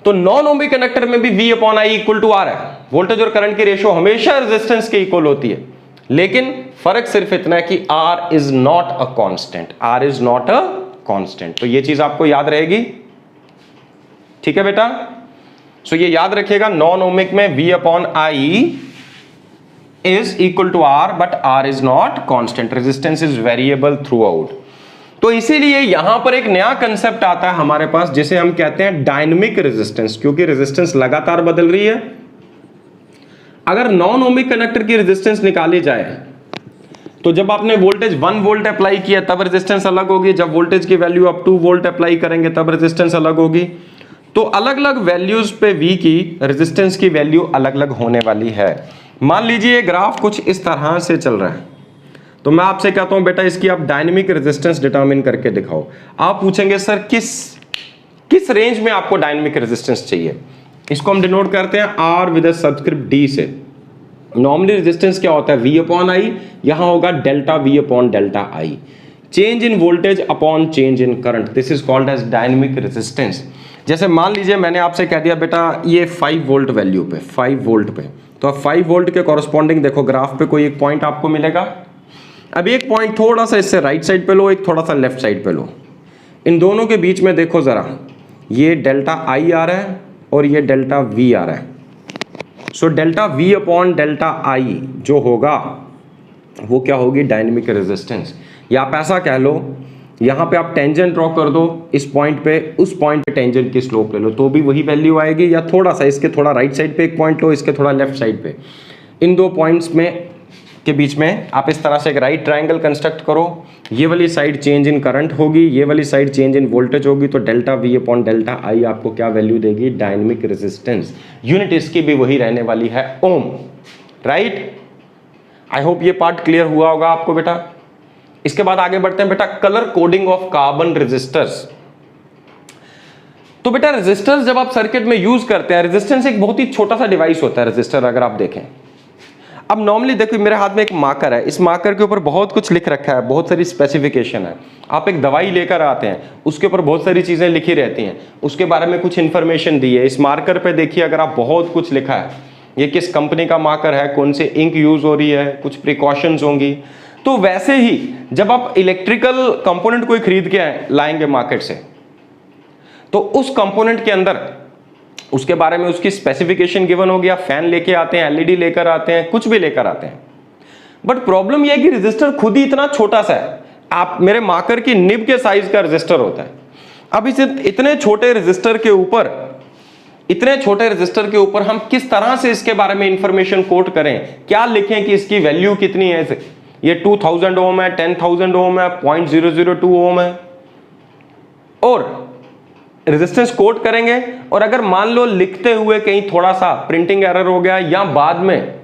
तो नॉन ओमिक कंडक्टर में भी V upon I equal to R है। वोल्टेज और करंट की रेशो हमेशा रेजिस्टेंस के इक्वल होती है, लेकिन फर्क सिर्फ इतना है कि R is not a constant. R is not a constant. तो ये चीज आपको याद रहेगी, ठीक है बेटा। सो ये याद रखिएगा, नॉन ओमिक में V upon I is equal to R, but R is not constant, resistance is variable throughout. तो इसीलिए यहां पर एक नया कंसेप्ट आता है हमारे पास, जिसे हम कहते हैं डायनेमिक रेजिस्टेंस, क्योंकि रेजिस्टेंस लगातार बदल रही है। अगर नॉन ओमिक कंडक्टर की रेजिस्टेंस निकाली जाए तो जब आपने वोल्टेज 1 वोल्ट अप्लाई किया तब रेजिस्टेंस अलग होगी, जब वोल्टेज की वैल्यू आप 2 वोल्ट अप्लाई करेंगे तब रेजिस्टेंस अलग होगी। तो अलग अलग वैल्यूज पे V की रेजिस्टेंस की वैल्यू अलग अलग होने वाली है। मान लीजिए ग्राफ कुछ इस तरह से चल रहा है, तो मैं आपसे कहता हूं बेटा इसकी आप डायनेमिक रेजिस्टेंस डिटरमिन करके दिखाओ। आप पूछेंगे सर किस रेंज में आपको डायनेमिक रेजिस्टेंस चाहिए। इसको हम डिनोट करते हैं R विद सबस्क्रिप्ट D से। नॉर्मली रेजिस्टेंस क्या होता है? V अपॉन आई, यहां होगा delta V upon delta I. Change in voltage upon change in current, this is called as dynamic resistance. जैसे मान लीजिए मैंने आपसे कह दिया बेटा ये 5 वोल्ट वैल्यू पे, 5 वोल्ट पे, तो अब 5 वोल्ट के कॉरस्पॉन्डिंग देखो ग्राफ पे कोई एक पॉइंट आपको मिलेगा। अब एक पॉइंट थोड़ा सा इससे राइट साइड पे लो, एक थोड़ा सा लेफ्ट साइड पे लो। इन दोनों के बीच में देखो जरा, ये डेल्टा आई आ रहा है और ये डेल्टा V आ रहा है। So delta V upon delta आई जो होगा वो क्या होगी? Dynamic resistance. या आप ऐसा कह लो, यहां पे आप टेंजेंट ड्रॉ कर दो इस पॉइंट पे, उस पॉइंट पे टेंजेंट की स्लोप ले लो तो भी वही वैल्यू आएगी। या थोड़ा सा इसके थोड़ा राइट साइड पे एक पॉइंट लो, इसके थोड़ा लेफ्ट साइड पे, इन दो पॉइंट्स में के बीच में आप इस तरह से एक राइट ट्रायंगल कंस्ट्रक्ट करो। ये वाली साइड चेंज इन करंट होगी, ये वाली साइड चेंज इन वोल्टेज होगी, तो डेल्टा V अपॉन डेल्टा आई आपको क्या वैल्यू देगी? Dynamic resistance. यूनिट इसकी भी वही रहने वाली है, ओम। राइट, आई होप ये पार्ट क्लियर हुआ होगा आपको बेटा। इसके बाद आगे बढ़ते हैं बेटा, colour coding of carbon resistors. तो बेटा रेजिस्टर्स जब आप सर्किट में यूज करते हैं, रेजिस्टेंस एक बहुत ही छोटा सा डिवाइस होता है रेजिस्टर, अगर आप देखें। अब नॉर्मली देखो मेरे हाथ में एक मार्कर है, इस मार्कर के ऊपर बहुत कुछ लिख रखा है, बहुत सारी स्पेसिफिकेशन है। आप एक दवाई लेकर आते हैं, उसके ऊपर बहुत सारी चीजें लिखी रहती हैं, उसके बारे में कुछ इंफॉर्मेशन दी है। इस मार्कर पे देखिए अगर आप बहुत कुछ लिखा है, ये किस कंपनी का मार्कर है, कौन से इंक यूज हो रही है, कुछ प्रिकॉशंस होंगी। तो वैसे ही जब आप इलेक्ट्रिकल कंपोनेंट कोई खरीद के लाएंगे मार्केट से, तो उस कंपोनेंट के अंदर उसके बारे में उसकी स्पेसिफिकेशन गिवन हो गया। फैन लेके आते हैं, एलईडी लेकर आते हैं, कुछ भी लेकर आते हैं, बट प्रॉब्लम यह है कि रजिस्टर खुद ही इतना छोटा सा है। आप मेरे मार्कर की निब के साइज का रजिस्टर होता है। अब इस इतने छोटे रजिस्टर के ऊपर हम किस तरह से इसके बारे में इंफॉर्मेशन कोट करें, क्या लिखें कि इसकी वैल्यू कितनी है? ये 2000 ओम है, 10,000 ओम है, 0.002 ओम है, और रेजिस्टेंस कोट करेंगे। और अगर मान लो लिखते हुए कहीं थोड़ा सा प्रिंटिंग एरर हो गया या बाद में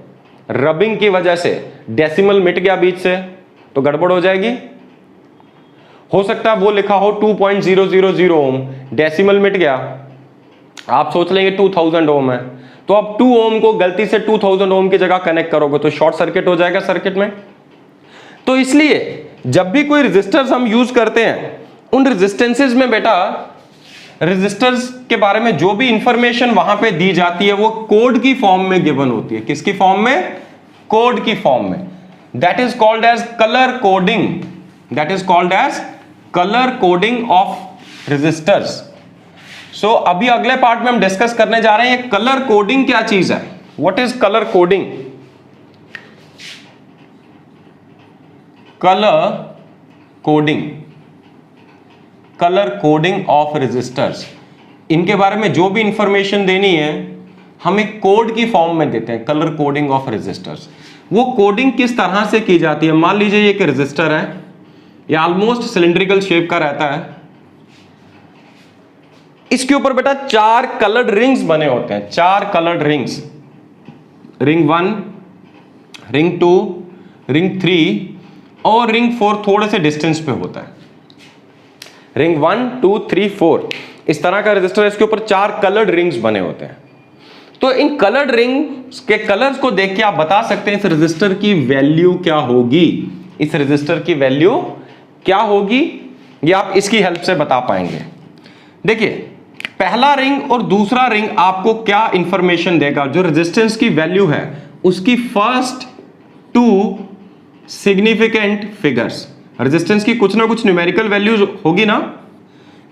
रबिंग की वजह से डेसिमल मिट गया बीच से, तो गड़बड़ हो जाएगी। हो सकता है वो लिखा हो 2.000 ओम, डेसिमल मिट गया, आप सोच लेंगे 2000 ओम है, तो अब 2 ओम को गलती से 2000 ओम की जगह कनेक्ट करोगे तो शॉर्ट सर्किट हो जाएगा सर्किट में। तो इसलिए जब भी कोई रेजिस्टर्स हम यूज करते हैं, उन रेजिस्टेंसेस में बेटा रेजिस्टर्स के बारे में जो भी इंफॉर्मेशन वहां पे दी जाती है वो कोड की फॉर्म में गिवन होती है। किसकी फॉर्म में? कोड की फॉर्म में। That is called as colour coding. That is called as colour coding of resistors. So अभी अगले पार्ट में हम डिस्कस करने जा रहे हैं कलर कोडिंग क्या चीज है। What is colour coding? Colour coding, colour coding of resistors, इनके बारे में जो भी इंफॉर्मेशन देनी है हम एक कोड की फॉर्म में देते हैं, कलर कोडिंग ऑफ रेजिस्टर्स। वो कोडिंग किस तरह से की जाती है, मान लीजिए ये एक रेजिस्टर है, ये ऑलमोस्ट सिलिंड्रिकल शेप का रहता है, इसके ऊपर बेटा 4 कलर्ड रिंग्स बने होते हैं, 4 coloured rings, ring 1, ring 2, ring 3 और रिंग 4 थोड़े से डिस्टेंस पे होता है। रिंग 1, 2, 3, 4 इस तरह का रेजिस्टर है, इसके ऊपर 4 कलर्ड रिंग्स बने होते हैं। तो इन कलर्ड रिंग्स के कलर्स को देख के आप बता सकते हैं इस रेजिस्टर की वैल्यू क्या होगी, इस रेजिस्टर की वैल्यू क्या होगी, ये आप इसकी हेल्प से बता पाएंगे। देखिए पहला रिंग और दूसरा रिंग आपको क्या इंफॉर्मेशन देगा, जो रेजिस्टेंस की वैल्यू है उसकी फर्स्ट 2 सिग्निफिकेंट फिगर्स, रेजिस्टेंस की कुछ ना कुछ न्यूमेरिकल वैल्यूज होगी ना,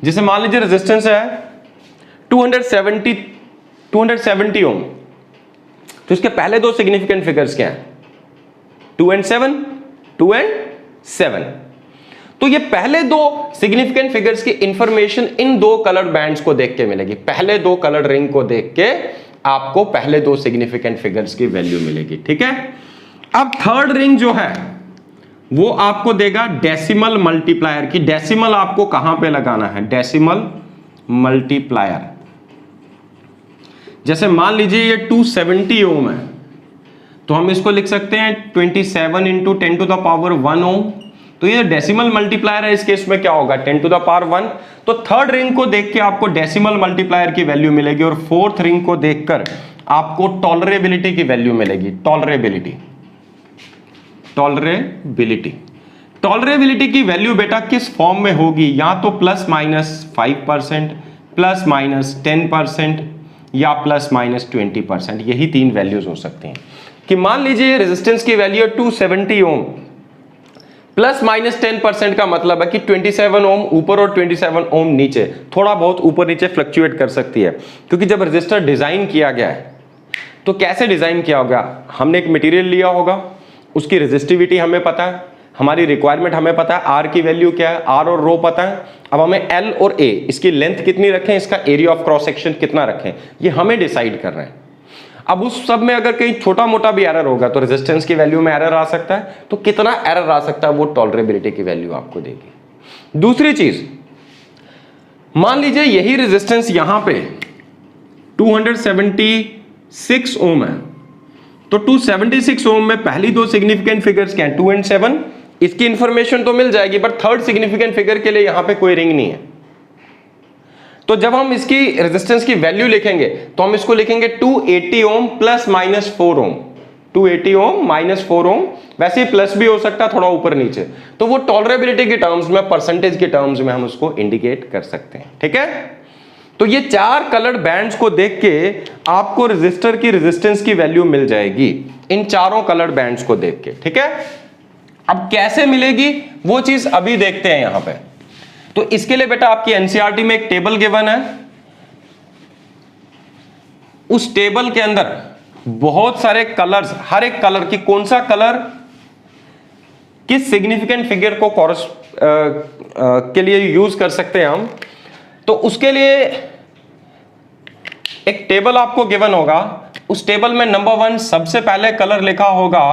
जैसे मान लीजिए रेजिस्टेंस है 270 ओम, तो इसके पहले 2 सिग्निफिकेंट फिगर्स क्या हैं, 2 and 7, 2 and 7। तो ये पहले 2 सिग्निफिकेंट फिगर्स की इंफॉर्मेशन इन 2 कलर्ड बैंड्स को देख के मिलेगी, पहले 2 कलर्ड रिंग को देख के आपको पहले 2 सिग्निफिकेंट फिगर्स की वैल्यू मिलेगी, ठीक है। अब थर्ड रिंग जो है वो आपको देगा डेसिमल मल्टीप्लायर की, डेसिमल आपको कहां पे लगाना है, डेसिमल मल्टीप्लायर। जैसे मान लीजिए ये 270 ओम है, तो हम इसको लिख सकते हैं 27 इंटू 10 टू द पावर 1 ओम, तो ये डेसिमल मल्टीप्लायर है, इस केस में क्या होगा 10 टू द पावर 1। तो थर्ड रिंग को देख के आपको डेसिमल मल्टीप्लायर की वैल्यू मिलेगी और फोर्थ रिंग को देखकर आपको टॉलरेबिलिटी की वैल्यू मिलेगी, टॉलरेबिलिटी, टॉलरेबिलिटी। टॉलरेबिलिटी की वैल्यू बेटा किस फॉर्म में होगी, या तो ±5%, ±10% या ±20%, यही 3 वैल्यूज हो सकती हैं। कि मान लीजिए रेजिस्टेंस की वैल्यू 270 ओम, ±10% का मतलब है कि 27 ओम ऊपर और 27 ओम नीचे, थोड़ा बहुत ऊपर नीचे फ्लक्चुएट कर सकती है, क्योंकि जब रेजिस्टर डिजाइन किया गया है तो कैसे डिजाइन किया होगा, हमने एक मटेरियल लिया होगा, उसकी रेजिस्टिविटी हमें पता है, हमारी रिक्वायरमेंट हमें पता है, आर की वैल्यू क्या है, आर और रो पता है, अब हमें एल और ए, इसकी लेंथ कितनी रखें, इसका एरिया ऑफ क्रॉस सेक्शन कितना रखें, ये हमें डिसाइड कर रहे हैं। अब उस सब में अगर कहीं छोटा मोटा भी एरर होगा तो रेजिस्टेंस की वैल्यू में एरर आ सकता है, तो कितना एरर आ सकता है वो टॉलरेबिलिटी की वैल्यू आपको देगी। दूसरी चीज, मान लीजिए यही रेजिस्टेंस यहां पे 276 ओम है, तो 276 ओम में पहली 2 सिग्निफिकेंट फिगर्स क्या हैं, 2 and 7, इसकी इंफॉर्मेशन तो मिल जाएगी, बट थर्ड सिग्निफिकेंट फिगर के लिए यहां पे कोई रिंग नहीं है। तो जब हम इसकी रेजिस्टेंस की वैल्यू लिखेंगे तो हम इसको लिखेंगे 280 ओम +-4 ओम, 280 ओम -4 ओम, वैसे ही प्लस भी हो सकता है थोड़ा ऊपर नीचे, तो वो टॉलरेबिलिटी के टर्म्स में, परसेंटेज के टर्म्स में हम उसको इंडिकेट कर सकते हैं, ठीक है। तो ये 4 कलर्ड बैंड्स को देख के आपको रेजिस्टर की रेजिस्टेंस की वैल्यू मिल जाएगी, इन चारों कलर्ड बैंड्स को देख के, ठीक है। अब कैसे मिलेगी वो चीज अभी देखते हैं यहां पे। तो इसके लिए बेटा आपकी एनसीईआरटी में एक टेबल गिवन है, उस टेबल के अंदर बहुत सारे कलर्स, हर एक कलर की कौन सा कलर किस सिग्निफिकेंट फिगर को के लिए यूज कर सकते हैं हम, तो उसके लिए एक टेबल आपको गिवन होगा। उस टेबल में नंबर 1 सबसे पहले कलर लिखा होगा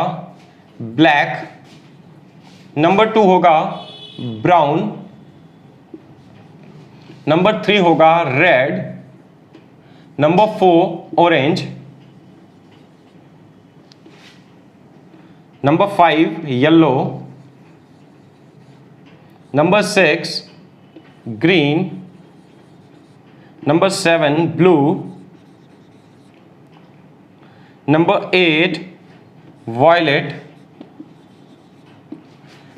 ब्लैक, नंबर 2 होगा ब्राउन, नंबर 3 होगा red, number 4 orange, number 5 yellow, number 6 green, number 7 blue, number 8 violet,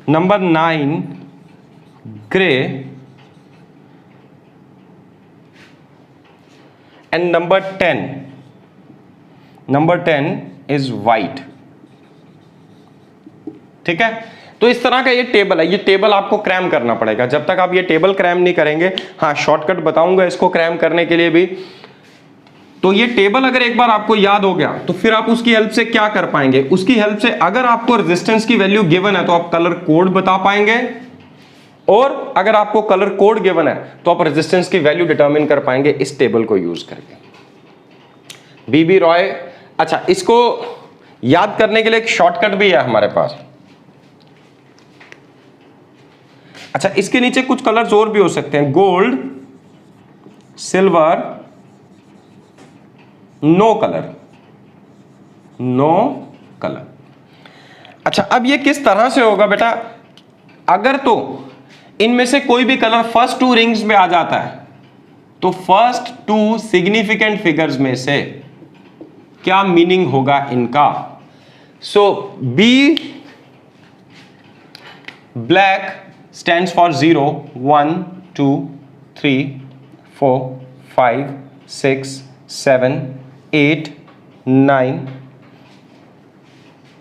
number 9 grey and number 10 is white, ठीक है। तो इस तरह का ये टेबल है, ये टेबल आपको क्रैम करना पड़ेगा। जब तक आप ये टेबल क्रैम नहीं करेंगे, हाँ शॉर्टकट बताऊंगा इसको क्रैम करने के लिए भी। तो ये टेबल अगर एक बार आपको याद हो गया तो फिर आप उसकी हेल्प से क्या कर पाएंगे, उसकी हेल्प से अगर आपको रेजिस्टेंस की वैल्यू गिवन है तो आप कलर कोड बता पाएंगे, और अगर आपको कलर कोड गिवन है तो आप रेजिस्टेंस की वैल्यू डिटरमिन कर पाएंगे इस टेबल को यूज करके। बीबी रॉय, अच्छा इसको याद करने के लिए एक शॉर्टकट भी है हमारे पास। अच्छा इसके नीचे कुछ कलर्स और भी हो सकते हैं, gold, silver, no colour, no colour. अच्छा अब ये किस तरह से होगा बेटा, अगर तो इनमें से कोई भी कलर फर्स्ट 2 रिंग्स में आ जाता है तो फर्स्ट 2 सिग्निफिकेंट फिगर्स में से क्या मीनिंग होगा इनका। सो बी ब्लैक स्टैंड्स फॉर 0, 1, 2, 3, 4, 5, 6, 7, 8, 9,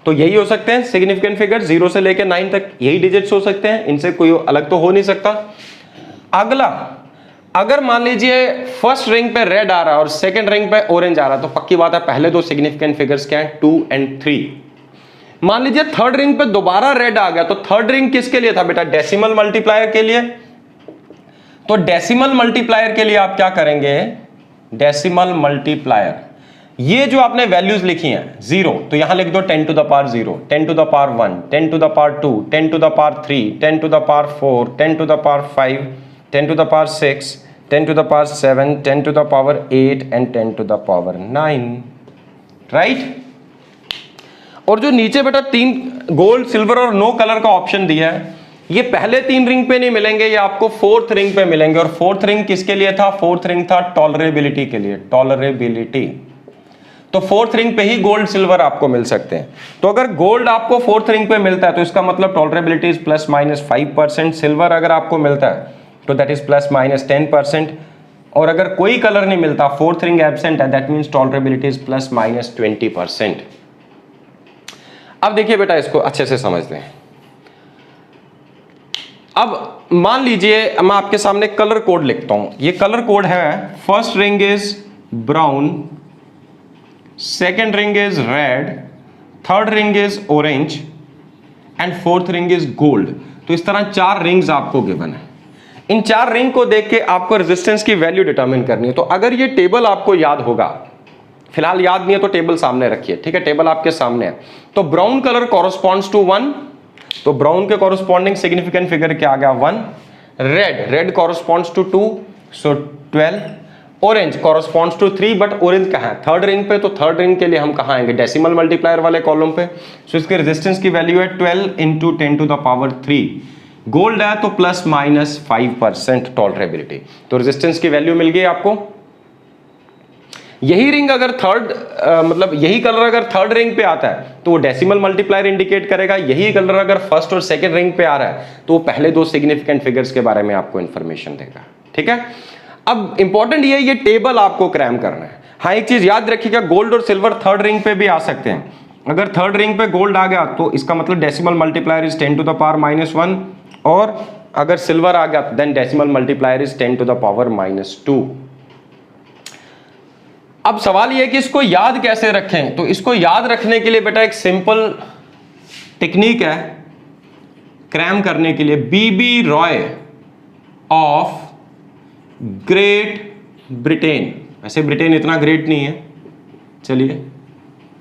तो यही हो सकते हैं सिग्निफिकेंट फिगर 0 से लेकर 9 तक, यही डिजिट्स हो सकते हैं, इनसे कोई अलग तो हो नहीं सकता। अगला, अगर मान लीजिए फर्स्ट रिंग पे रेड आ रहा है और सेकंड रिंग पे ऑरेंज आ रहा है तो पक्की बात है पहले 2 सिग्निफिकेंट फिगर्स क्या हैं, 2 और 3। मान लीजिए थर्ड रिंग पे दोबारा रेड आ गया तो थर्ड रिंग किसके लिए था बेटा, डेसिमल मल्टीप्लायर के लिए। तो डेसिमल मल्टीप्लायर के लिए आप क्या करेंगे, डेसिमल मल्टीप्लायर, ये जो आपने वैल्यूज लिखी हैं 0 तो यहां लिख दो 10 to the power 0, 10 to the power 1, 10 to the power 2, 10 to the power 3, 10 to the power 4, 10 to the power 5, 10 to the power 6, 10 to the power 7, 10 to the power 8 and 10 to the power 9, right. और जो नीचे बेटा 3 gold, silver और no colour का option दिया है, ये पहले 3 रिंग पे नहीं मिलेंगे, ये आपको 4th रिंग पे मिलेंगे। और 4th रिंग किसके लिए था, 4th रिंग था टॉलरेबिलिटी के लिए, टॉलरेबिलिटी। तो 4th रिंग पे ही गोल्ड सिल्वर आपको मिल सकते हैं। तो अगर गोल्ड आपको 4th रिंग पे मिलता है तो इसका मतलब टॉलरेबिलिटी इज ±5%, सिल्वर अगर आपको मिलता है तो दैट इज ±10%, और अगर कोई कलर नहीं मिलता, 4th रिंग एब्सेंट है, दैट मींस टॉलरेबिलिटी इज ±20%। अब देखिए बेटा इसको अच्छे से समझते हैं। अब मान लीजिए मैं आपके सामने कलर कोड लिखता हूं, ये कलर कोड है, first ring is brown, second ring is red, third ring is orange and 4th ring is gold. तो इस तरह 4 रिंग्स आपको गिवन है। इन 4 रिंग को देख के आपको रेजिस्टेंस की वैल्यू डिटरमिन करनी है। तो अगर ये टेबल आपको याद होगा, फिलहाल याद नहीं है तो टेबल सामने रखिए, ठीक है, टेबल आपके सामने है। तो ब्राउन कलर कॉरस्पॉन्ड्स टू 1, तो ब्राउन के कॉरस्पॉन्डिंग सिग्निफिकेंट फिगर क्या आ गया 1, red corresponds to 2 so 12, orange corresponds to 3, but orange कहां है, थर्ड रिंग पे, तो थर्ड रिंग के लिए हम कहां आएंगे, डेसिमल मल्टीप्लायर वाले कॉलम पे। सो इसके रेजिस्टेंस की वैल्यू है 12 into 10 to the power 3। Gold है तो ±5% टॉलरेबिलिटी, तो रेजिस्टेंस की वैल्यू मिल गई आपको। यही रिंग अगर मतलब यही कलर अगर थर्ड रिंग पे आता है तो वो डेसिमल मल्टीप्लायर इंडिकेट करेगा। यही कलर अगर फर्स्ट और सेकंड रिंग पे आ रहा है तो वो पहले 2 सिग्निफिकेंट फिगर्स के बारे में आपको इंफॉर्मेशन देगा, ठीक है। अब इंपॉर्टेंट ये टेबल आपको क्रैम करना है। हाँ एक चीज याद रखिएगा, गोल्ड और सिल्वर थर्ड रिंग पे भी आ सकते हैं। अगर थर्ड रिंग पे गोल्ड आ गया तो इसका मतलब decimal multiplier is 10 to the power -1, और अगर सिल्वर आ गया then decimal multiplier is 10 to the power -2। अब सवाल यह है कि इसको याद कैसे रखें। तो इसको याद रखने के लिए बेटा एक सिंपल टेक्निक है क्रैम करने के लिए, BB Roy of Great Britain. वैसे ब्रिटेन इतना ग्रेट नहीं है, चलिए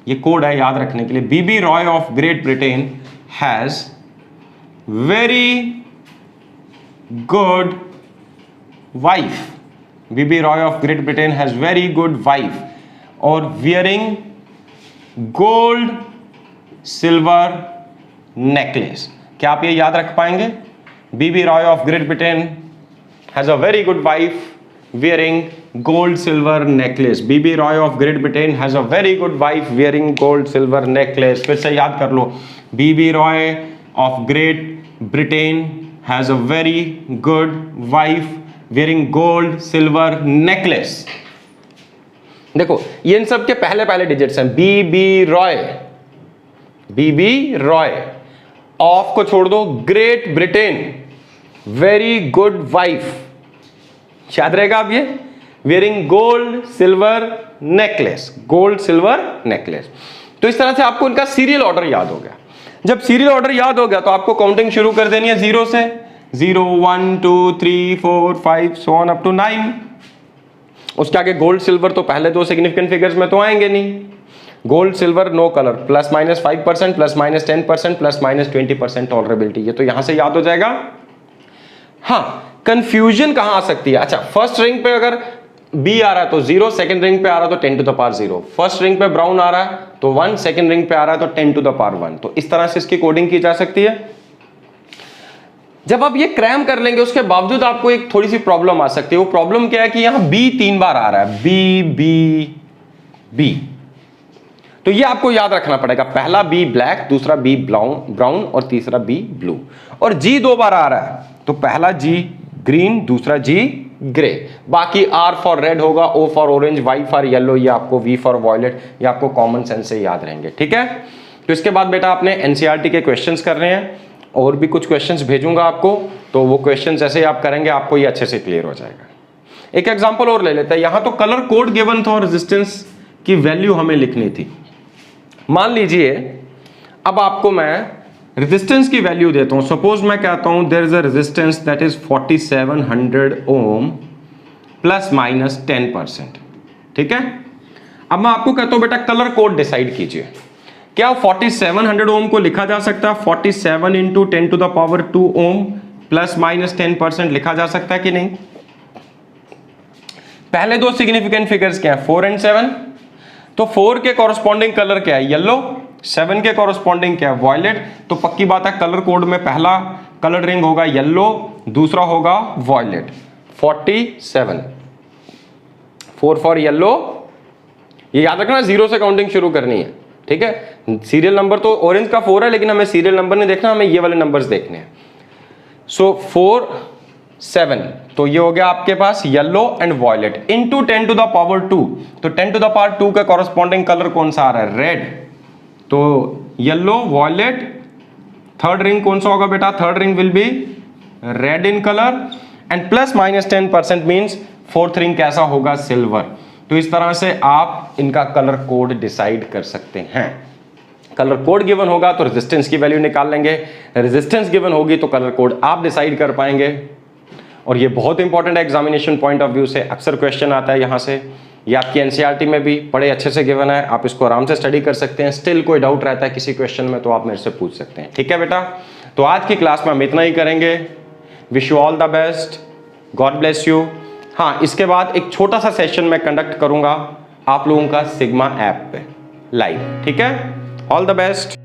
ये कोड है याद रखने के लिए। BB Roy of Great Britain has very good wife. BB Roy of Great Britain has very good wife और वियरिंग गोल्ड सिल्वर नेकलेस। क्या आप ये याद रख पाएंगे? BB Roy of Great Britain has a very good wife wearing gold silver necklace. BB Roy of Great Britain has a very good wife wearing gold silver necklace. फिर से याद कर लो, BB Roy of Great Britain has a very good wife wearing gold silver necklace. देखो ये इन सब के पहले पहले डिजिट्स हैं, बीबी रॉय, बीबी रॉय, ऑफ को छोड़ दो, great Britain, very good wife, याद रहेगा आप ये, wearing gold silver necklace, gold silver necklace. तो इस तरह से आपको इनका सीरियल ऑर्डर याद हो गया। जब सीरियल ऑर्डर याद हो गया तो आपको काउंटिंग शुरू कर देनी है 0 से। 0 1 2 3 4 5 so on up to 9। उसके आगे गोल्ड सिल्वर तो पहले दो सिग्निफिकेंट फिगर्स में तो आएंगे नहीं। Gold silver no colour ±5%, ±10%, ±20% tolerability, ये तो यहां से याद हो जाएगा। हाँ, कंफ्यूजन कहां आ सकती है? अच्छा, फर्स्ट रिंग पे अगर बी आ रहा है तो 0, सेकंड रिंग पे आ रहा है तो 10 to the power 0, first ring पे ब्राउन आ रहा है तो 1, सेकंड रिंग पे आ रहा है तो 10 टू द पावर 1। तो इस तरह से इसकी कोडिंग की जा सकती है। जब आप ये क्रैम कर लेंगे उसके बावजूद आपको एक थोड़ी सी प्रॉब्लम आ सकती है। वो प्रॉब्लम क्या है कि यहां बी 3 बार आ रहा है, बी बी बी, तो ये आपको याद रखना पड़ेगा। पहला बी ब्लैक, दूसरा बी ब्राउन और तीसरा बी ब्लू। और जी 2 बार आ रहा है तो पहला जी ग्रीन, दूसरा जी ग्रे। बाकी आर फॉर रेड होगा, O for orange, Y for yellow, ये आपको वी फॉर वॉयलेट, ये आपको कॉमन सेंस से याद रहेंगे। ठीक है, तो इसके बाद बेटा आपने एनसीईआरटी के क्वेश्चंस करने हैं, और भी कुछ क्वेश्चंस भेजूंगा आपको, तो वो क्वेश्चंस जैसे आप करेंगे आपको ये अच्छे से क्लियर हो जाएगा। एक एग्जांपल और ले लेते हैं। यहां तो कलर कोड गिवन था और रेजिस्टेंस की वैल्यू हमें लिखनी थी। मान लीजिए अब आपको मैं रेजिस्टेंस की वैल्यू देता हूं। सपोज मैं कहता हूं there is a resistance that is 4700 ohm ±10%। ठीक है, अब मैं आपको कहता हूं बेटा कलर कोड डिसाइड कीजिए। क्या 4700 ओम को लिखा जा सकता है 47 इंटू 10 टू द पावर 2 ओम ±10% लिखा जा सकता है कि नहीं? पहले दो सिग्निफिकेंट फिगर्स क्या है, 4 और 7। तो 4 के कॉरस्पॉन्डिंग कलर क्या है, येलो। 7 के कॉरस्पॉन्डिंग क्या है, वॉयलेट। तो पक्की बात है कलर कोड में पहला कलर रिंग होगा येलो, दूसरा होगा वॉयलेट। 47, 4 for yellow. ये याद रखना 0 से काउंटिंग शुरू करनी है। ठीक है, सीरियल नंबर तो ऑरेंज का 4 है, लेकिन हमें सीरियल नंबर नहीं देखना, हमें ये वाले नंबर्स देखने हैं। सो 4 7, तो ये हो गया आपके पास yellow and violet into 10 to the power 2। तो 10 टू द पावर 2 का कॉरस्पॉन्डिंग कलर कौन सा आ रहा है, रेड। तो येलो वॉयलेट, थर्ड रिंग कौन सा होगा बेटा, third ring will be red in colour and +10% means fourth ring कैसा होगा, सिल्वर। तो इस तरह से आप इनका कलर कोड डिसाइड कर सकते हैं। कलर कोड गिवन होगा तो रेजिस्टेंस की वैल्यू निकाल लेंगे, रेजिस्टेंस गिवन होगी तो कलर कोड आप डिसाइड कर पाएंगे। और ये बहुत इंपॉर्टेंट है एग्जामिनेशन पॉइंट ऑफ व्यू से, अक्सर क्वेश्चन आता है यहाँ से। ये आपकी एनसीईआरटी में भी बड़े अच्छे से गिवन है, आप इसको आराम से स्टडी कर सकते हैं। स्टिल कोई डाउट रहता है किसी क्वेश्चन में तो आप मेरे से पूछ सकते हैं। ठीक है बेटा, तो आज की क्लास में हम इतना ही करेंगे। Wish you all the best, God bless you. हाँ, इसके बाद एक छोटा सा सेशन मैं कंडक्ट करूंगा आप लोगों का सिग्मा ऐप पे लाइव। ठीक है, ऑल द बेस्ट।